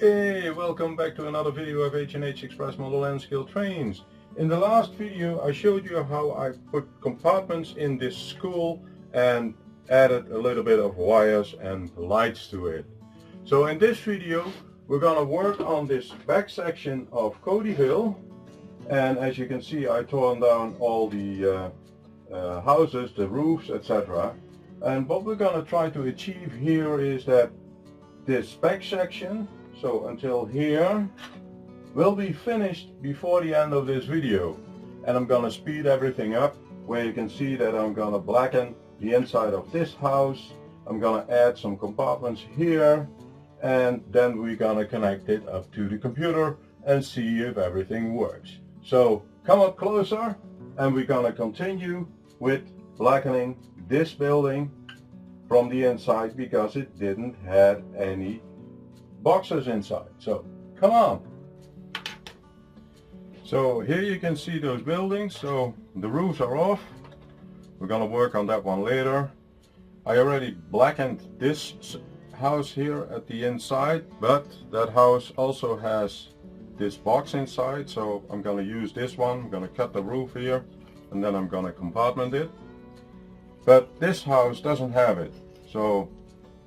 Hey, welcome back to another video of H&H Express model nscale trains. In the last video I showed you how I put compartments in this spool and added a little bit of wires and lights to it. So in this video we're going to work on this back section of CodyVil, and as you can see I torn down all the houses, the roofs, etc. And what we're going to try to achieve here is that this back section, so until here, will be finished before the end of this video. And I'm going to speed everything up, where you can see that I'm going to blacken the inside of this house. I'm going to add some compartments here, and then we're going to connect it up to the computer and see if everything works. So come up closer and we're going to continue with blackening this building from the inside, because it didn't have any boxes inside. So come on. So here you can see those buildings. So the roofs are off. We're going to work on that one later. I already blackened this house here at the inside, but that house also has this box inside, so I'm going to use this one. I'm going to cut the roof here and then I'm going to compartment it. But this house doesn't have it. So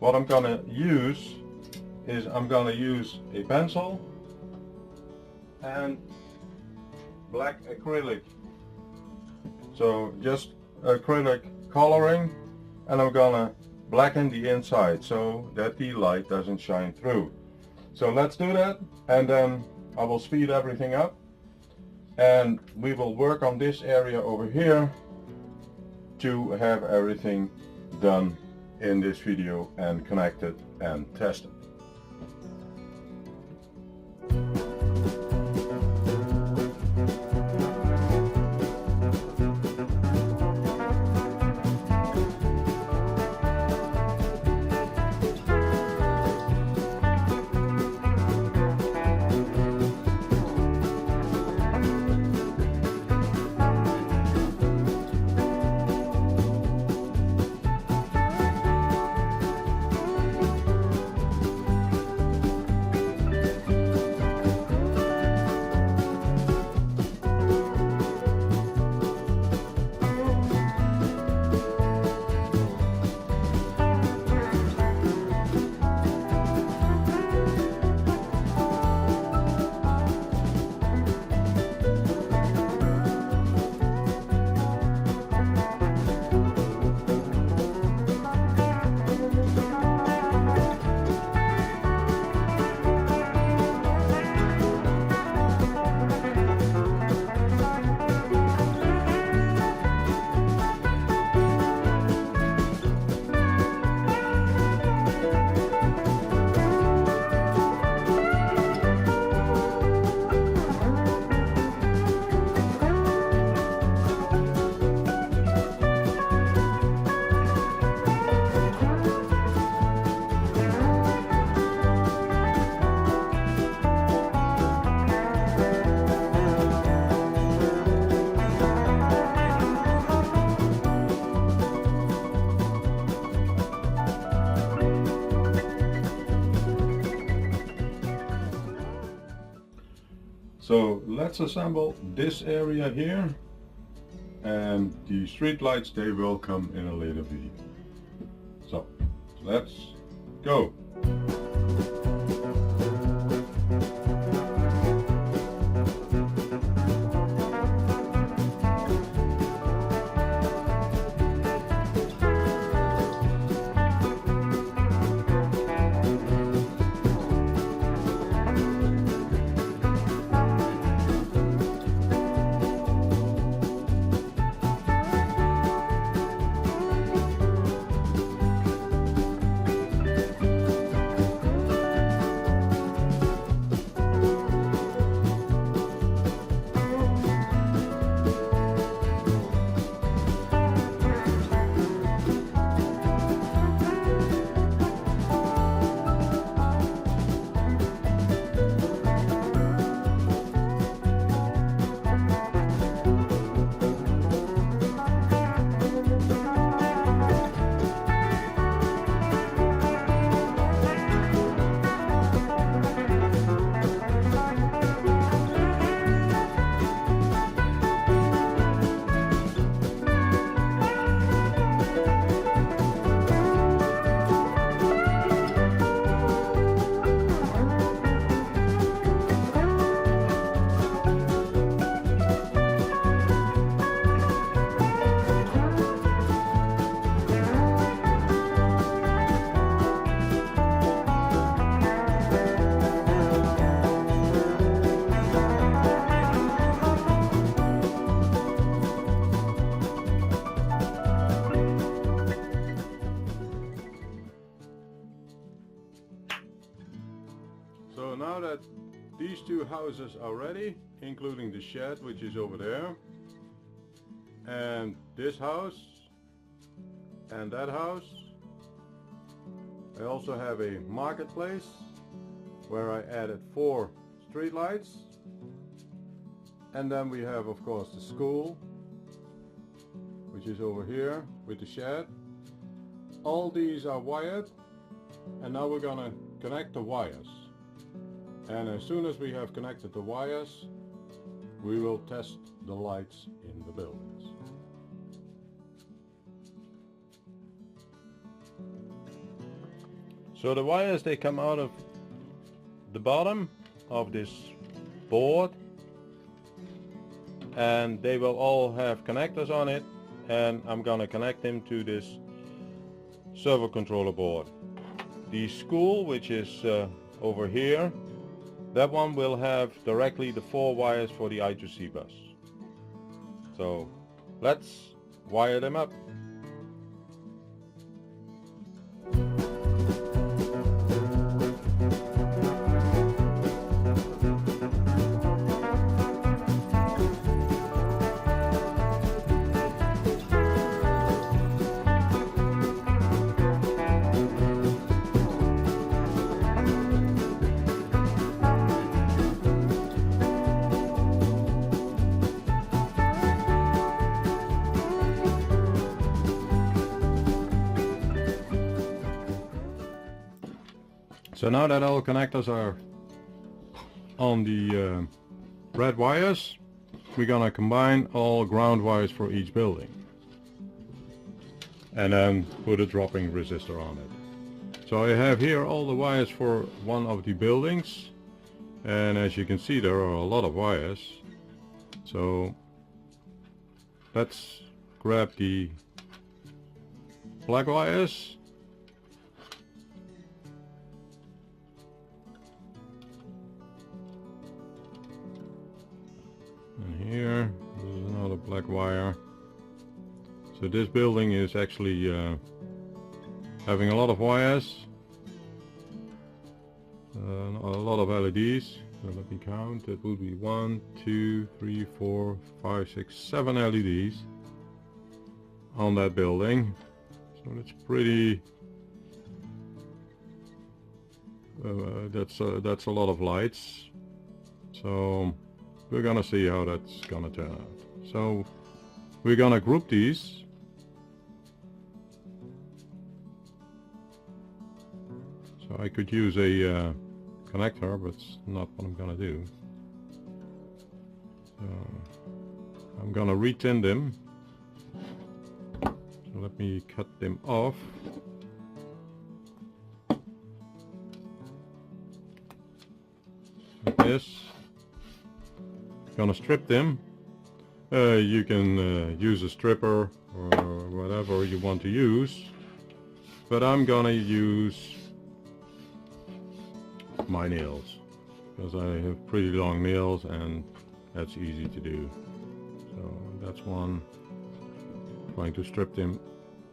what I'm going to use is I'm going to use a pencil and black acrylic. So just acrylic coloring, and I'm going to blacken the inside so that the light doesn't shine through. So let's do that, and then I will speed everything up and we will work on this area over here to have everything done in this video and connected and tested. So let's assemble this area here, and the street lights, they will come in a later video. So let's go. now that these two houses are ready, including the shed which is over there, and this house and that house, I also have a marketplace where I added 4 street lights, and then we have of course the school which is over here with the shed. All these are wired, and now we're gonna connect the wires, and as soon as we have connected the wires we will test the lights in the buildings. So the wires, they come out of the bottom of this board, and they will all have connectors on it, and I'm gonna connect them to this servo controller board. The school, which is over here, that one will have directly the 4 wires for the I2C bus. So let's wire them up. So now that all connectors are on the red wires, we're gonna combine all ground wires for each building and then put a dropping resistor on it. So I have here all the wires for one of the buildings, and as you can see there are a lot of wires. So let's grab the black wires. And here is another black wire. So this building is actually having a lot of wires, a lot of LEDs. So let me count. It would be 1, 2, 3, 4, 5, 6, 7 LEDs on that building. So that's pretty. That's a lot of lights. So we're gonna see how that's gonna turn out. So we're gonna group these. So I could use a connector, but it's not what I'm gonna do. So I'm gonna retin them. So let me cut them off. Like this. Gonna strip them. You can use a stripper or whatever you want to use, but I'm gonna use my nails because I have pretty long nails and that's easy to do. So that's one. Trying to strip them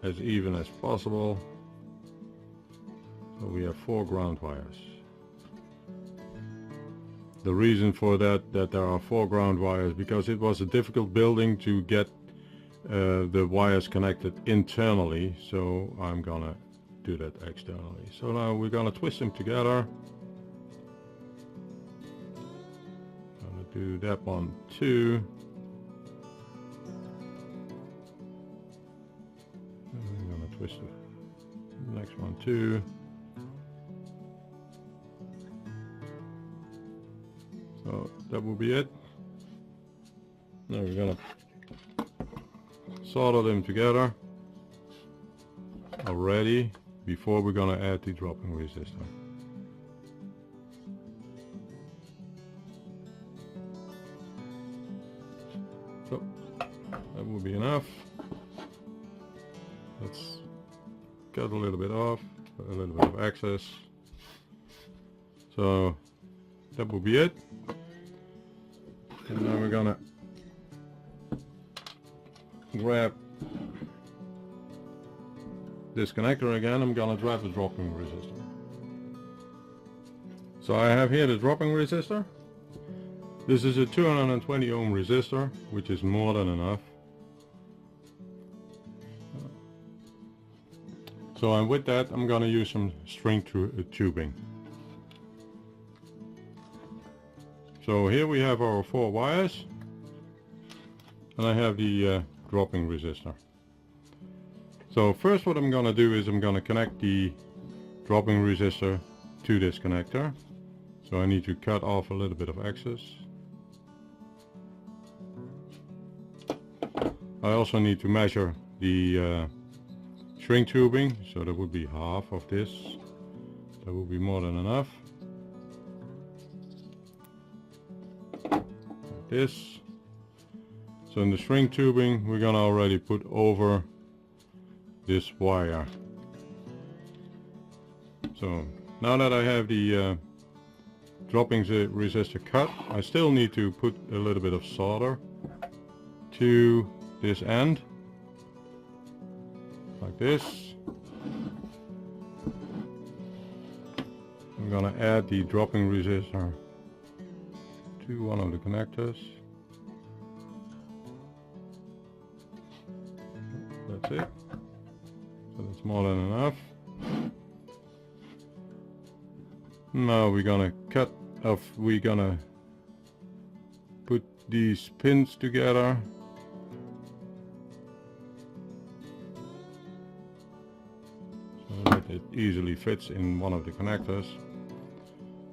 as even as possible. So we have 4 ground wires. The reason for that there are 4 ground wires, because it was a difficult building to get the wires connected internally, so I'm gonna do that externally. So now we're gonna twist them together. Gonna do that one too. And I'm gonna twist the next one too. So that will be it. Now we're gonna solder them together already before we're gonna add the dropping resistor. So that will be enough. Let's cut a little bit off, a little bit of excess. So that will be it. And now we're gonna grab this connector again. I'm gonna drive the dropping resistor. So I have here the dropping resistor. This is a 220 ohm resistor, which is more than enough. So and with that I'm gonna use some string tubing. So here we have our 4 wires, and I have the dropping resistor. So first what I'm gonna do is I'm gonna connect the dropping resistor to this connector. So I need to cut off a little bit of excess. I also need to measure the string tubing, so that would be half of this. That would be more than enough. Like this. So in the string tubing we're gonna already put over this wire. So now that I have the dropping resistor cut, I still need to put a little bit of solder to this end, like this. I'm gonna add the dropping resistor to one of the connectors. That's it. So that's more than enough. Now we're gonna put these pins together. So that it easily fits in one of the connectors.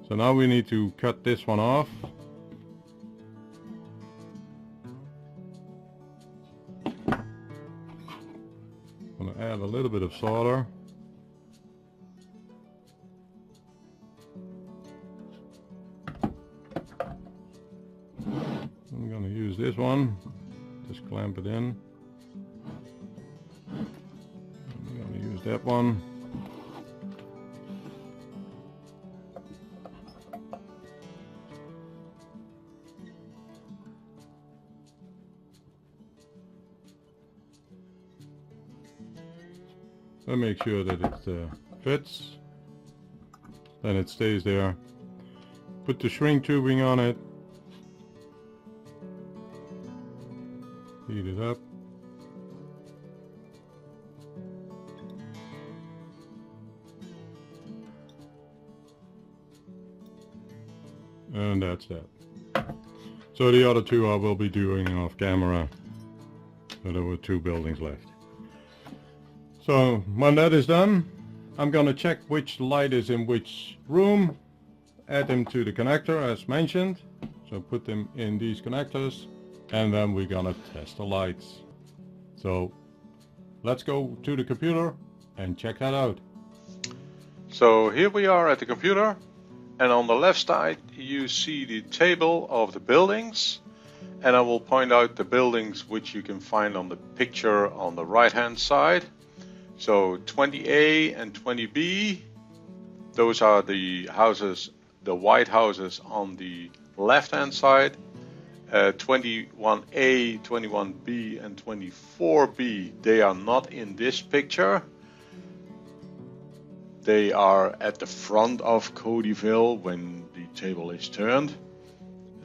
So now we need to cut this one off. I'm gonna add a little bit of solder. I'm gonna use this one, just clamp it in. I'm gonna use that one. I make sure that it fits, then it stays there. Put the string tubing on it, heat it up, and that's that. So the other two I will be doing off camera. So there were 2 buildings left. So when that is done, I'm gonna check which light is in which room, add them to the connector as mentioned. So put them in these connectors, and then we're gonna test the lights. So let's go to the computer and check that out. So here we are at the computer, and on the left side you see the table of the buildings, and I will point out the buildings which you can find on the picture on the right hand side. So 20A and 20B, those are the houses, the white houses on the left hand side. 21A, 21B and 24B, they are not in this picture. They are at the front of CodyVil when the table is turned.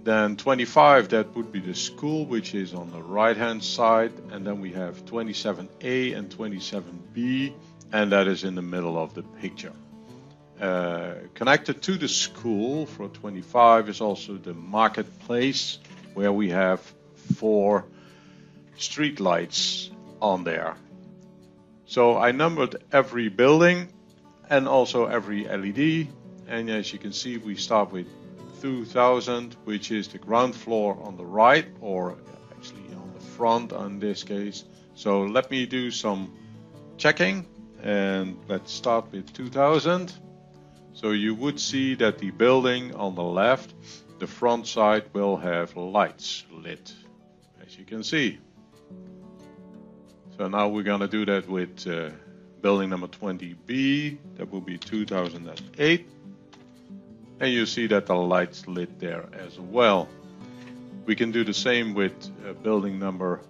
Then 25, that would be the school, which is on the right hand side, and then we have 27A and 27B, and that is in the middle of the picture. Connected to the school for 25 is also the marketplace, where we have 4 street lights on there. So I numbered every building and also every LED, and as you can see we start with 2000, which is the ground floor on the right, or actually on the front in this case. So let me do some checking, and let's start with 2000. So you would see that the building on the left, the front side, will have lights lit, as you can see. So now we're gonna do that with building number 20B, that will be 2008. And you see that the lights lit there as well. We can do the same with building number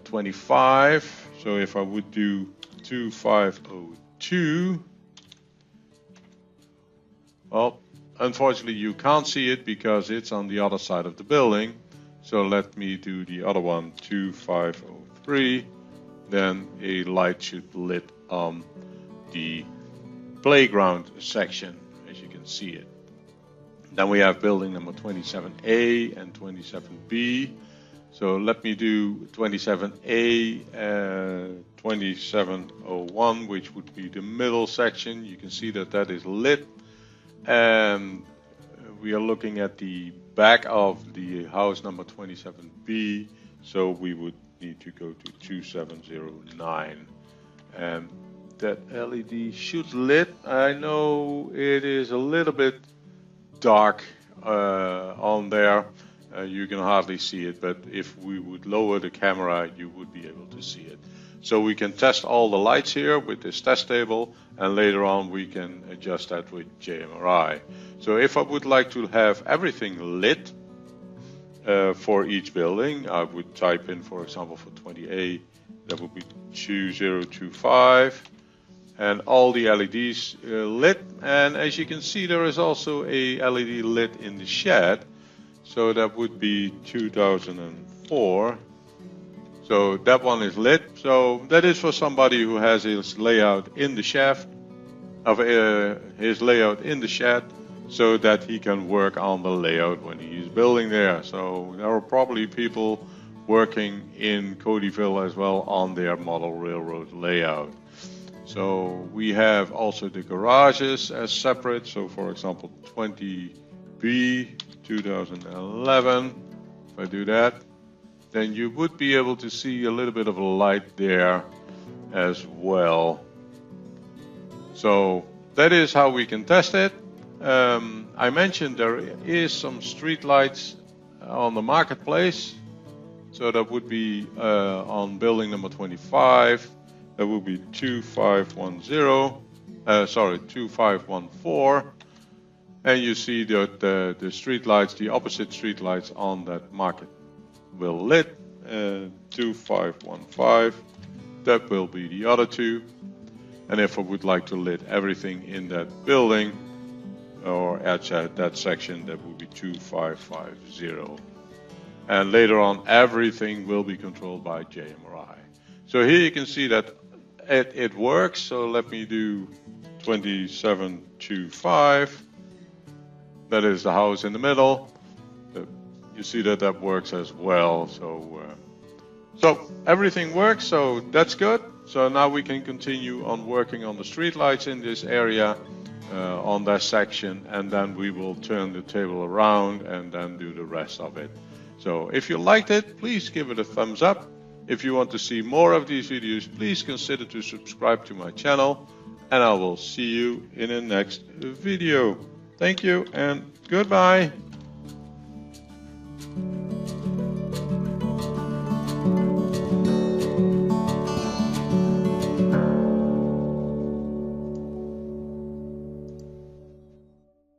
25. So if I would do 2502, Well, unfortunately you can't see it because it's on the other side of the building. So let me do the other one, 2503. Then a light should lit on the playground section, as you can see it. Then we have building number 27A and 27B. So let me do 27A, 2701, which would be the middle section. You can see that that is lit. And we are looking at the back of the house number 27B. So we would need to go to 2709. And that LED should lit. I know it is a little bit dark on there. You can hardly see it, but if we would lower the camera, you would be able to see it. So we can test all the lights here with this test table, and later on we can adjust that with JMRI. So if I would like to have everything lit for each building, I would type in, for example, for 20A, that would be 2025. And all the LEDs lit, and as you can see, there is also a LED lit in the shed, so that would be 2004. So that one is lit. So that is for somebody who has his layout in the shaft, of his layout in the shed, so that he can work on the layout when he is building there. So there are probably people working in CodyVil as well on their model railroad layout. So we have also the garages as separate. So for example, 20B 2011. If I do that, then you would be able to see a little bit of a light there as well. So that is how we can test it. I mentioned there is some street lights on the marketplace. So that would be on building number 25. That would be 2514. And you see that the street lights, the opposite street lights on that market will lit. 2515. That will be the other two. And if I would like to lit everything in that building or at that section, that would be 2550. And later on, everything will be controlled by JMRI. So here you can see that it works. So let me do 2725. That is the house in the middle. You see that that works as well. So everything works. So that's good. So now we can continue on working on the street lights in this area, on that section, and then we will turn the table around and then do the rest of it. So if you liked it, please give it a thumbs up. If you want to see more of these videos, please consider to subscribe to my channel, and I will see you in the next video. Thank you and goodbye.